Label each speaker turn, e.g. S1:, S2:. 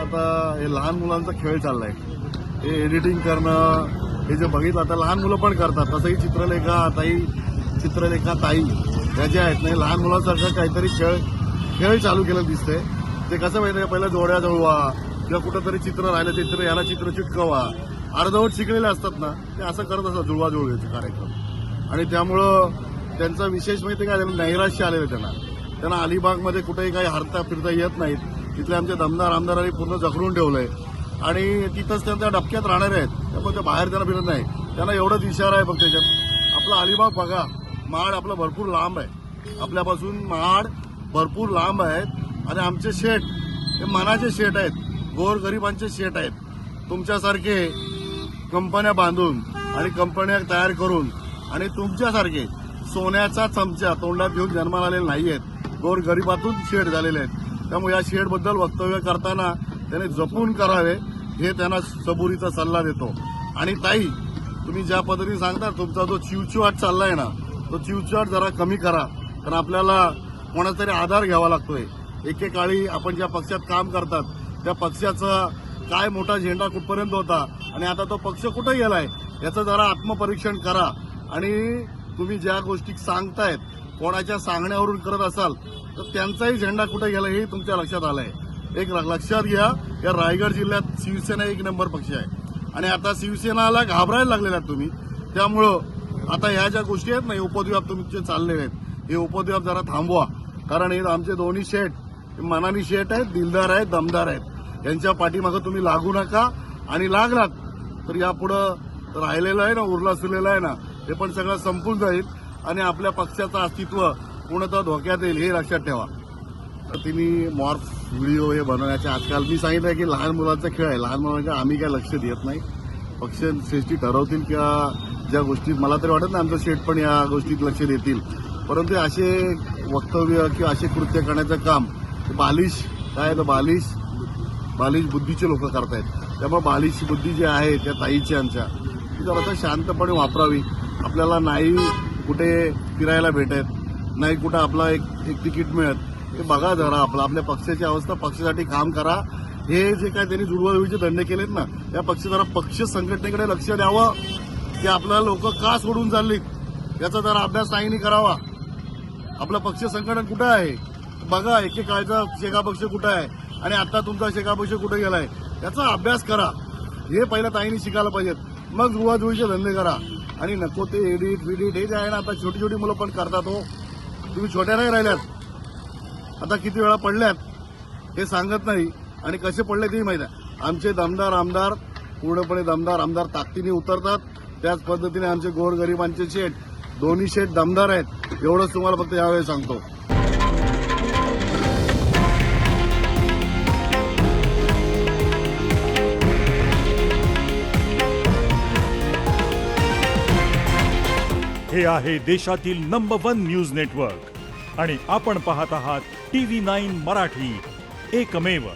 S1: आता हे लहान मुलांचा खेळ चाललाय, हे एडिटिंग करणं, हे जे बघितलं आता लहान मुलं पण करतात. तसंही चित्रलेखा ताई या ज्या आहेत नाही, लहान मुलांसारखं काहीतरी खेळ चालू केलं दिसतंय. ते कसं माहिती पहिलं जोड्या जुळवा किंवा कुठंतरी चित्र राहिलं चित्र याला चित्र चिटकवा, अर्धवट शिकलेले असतात ना, ते असं करत असतात जुळवाजुळवीचे कार्यक्रम. आणि त्यामुळं त्यांचा विशेष माहिती काय झालं, नैराश्य आलेलं त्यांना अलिबागमध्ये कुठेही काही हरता फिरता येत नाहीत. तिथले आमचे दमदार आमदारांनी पूर्ण जखडून ठेवलंय आणि तिथंच त्यांच्या डबक्यात राहणारे आहेत. त्यामुळे ते बाहेर त्यांना फिरत नाही. त्यांना एवढंच इशारा आहे फक्त त्याच्यात, आपला अलिबाग बघा, महाड आपलं भरपूर लांब आहे, आपल्यापासून महाड भरपूर लांब आहेत. आणि आमचे शेठ हे मनाचे शेठ आहेत, गोरगरिबांचे शेठ आहेत. तुमच्यासारखे कंपन्या बांधून आणि कंपन्या तयार करून आणि तुमच्यासारखे सोन्याचा चमचा तोंडात घेऊन जन्माला आलेले नाही आहेत, गोरगरिबातून शेठ झालेले आहेत. त्यामुळे या शेठबद्दल वक्तव्य करताना त्याने जपून करावे, हे त्यांना सबुरीचा सल्ला देतो. आणि ताई, तुम्ही ज्या पद्धतीने सांगता तुमचा जो चिवचिवाट चाललाय ना, तो चिवचिवाट जरा कमी करा. कारण आपल्याला कोणाचा तरी आधार घ्यावा लागतोय. एकेकाळी आपण ज्या पक्षात काम करतात त्या पक्षाचा काय मोठा झेंडा कुठपर्यंत होता आणि आता तो पक्ष कुठे गेलाय याचं जरा आत्मपरीक्षण करा. आणि तुम्ही ज्या गोष्टी सांगतायत कोणाच्या सांगण्यावरून करत असाल तर त्यांचाही झेंडा कुठे गेला हे तुमच्या लक्षात आलंय. एक लक्षात घ्या, या रायगड जिल्ह्यात शिवसेना 1 नंबर पक्ष आहे आणि आता शिवसेनाला घाबरायला लागलेला तुम्ही. त्यामुळं आता ह्या ज्या गोष्टी आहेत ना, हे उपद्व्याप तुमचे चाललेले आहेत, हे उपद्व्याप जरा थांबवा. कारण हे आमचे दोन्ही शेठ मनानी शेठ आहेत, दिलदार आहेत, दमदार आहेत. यांच्या पाठीमागं तुम्ही लागू नका. आणि लागलात तर यापुढं राहिलेलं आहे ना, उरला सुरलेलं आहे ना, हे पण सगळं संपून जाईल आणि आपल्या पक्षाचं अस्तित्व पूर्णतः धोक्यात येईल, हे लक्षात ठेवा. तर तिने मॉर्फ व्हिडिओ हे बनवण्याच्या आजकाल मी सांगितलं की लहान मुलांचा खेळ आहे. लहान मुलांच्या आम्ही काय लक्ष देत नाही, पक्ष श्रेष्ठी ठरवतील किंवा ज्या गोष्टी मला तरी वाटत नाही आमचं शेठ पण या गोष्टीत लक्ष देतील. परंतु असे वक्तव्य किंवा असे कृत्य करण्याचं काम बालिश काय तर बालिश बुद्धीचे लोक करतायत. त्यामुळे बालिश बुद्धी जी आहे त्या ताईची आमच्या ती जरा शांतपणे वापरावी. आपल्याला नाही कुठे फिरायला भेटत, नाही कुठं आपला एक तिकीट मिळत, हे बघा जरा आपल्या पक्षाची अवस्था, पक्षासाठी काम करा. हे जे काय त्यांनी जुळवाजुळवीचे धंदे केलेत ना, या जरा पक्ष संघटनेकडे लक्ष द्यावं की आपल्याला लोक का सोडून चाललीत याचा जरा अभ्यास ताईंनी करावा. आपलं पक्ष संघटन कुठं आहे बघा, एकेकाळचा शेका पक्ष कुठं आहे आणि आता तुमचा शेका पक्ष कुठे गेलाय याचा अभ्यास करा. हे पहिला ताईंनी शिकायला पाहिजेत, मग जुळवाजुळवीचे धंदे करा. आणि नको ते एडिट हे जे आहे ना, आता छोटी छोटी मुलं पण करतात. हो, तुम्ही छोट्या नाही राहिल्यात, आता किती वेळा पडल्यात हे सांगत नाही आणि कसे पडले ते माहिती आहे. आमचे दमदार आमदार पूर्णपणे दमदार आमदार ताकदीने उतरतात. त्याच पद्धतीने आमचे गोरगरिबांचे शेठ दोन्ही शेठ दमदार आहेत. एवढंच तुम्हाला फक्त यावेळी सांगतो.
S2: हे आहे देशातील नंबर 1 न्यूज नेटवर्क आणि आपण पाहत आहात TV9 मराठी, एकमेव.